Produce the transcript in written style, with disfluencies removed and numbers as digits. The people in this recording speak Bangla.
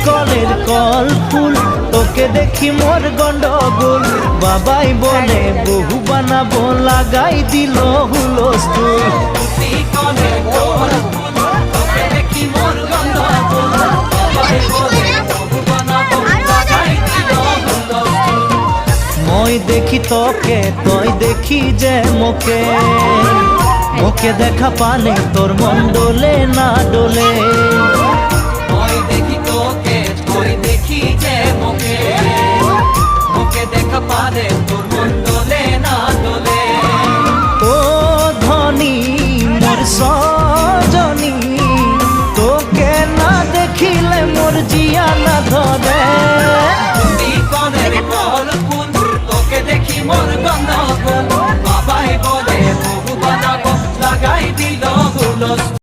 কলের কল ফুল তোকে দেখি মোর গন্ডগোল বাবাই বলে বহু বানাবো লাগাই দিল হুলস্থুল মই দেখি তোকে তুই দেখি যে মোকে মোকে দেখা পানে তোর মন ডোলে না ডোলে মই দেখি তোকে তুই দেখি যে মোকে মোকে দেখা পানে তোর মন ডোলে না ডোলে ও ধনী মোর সজনী তোকে না দেখিলে মোর জিয়া না ধরে কনের কল ফুল তোকে দেখি মোর গন্ধ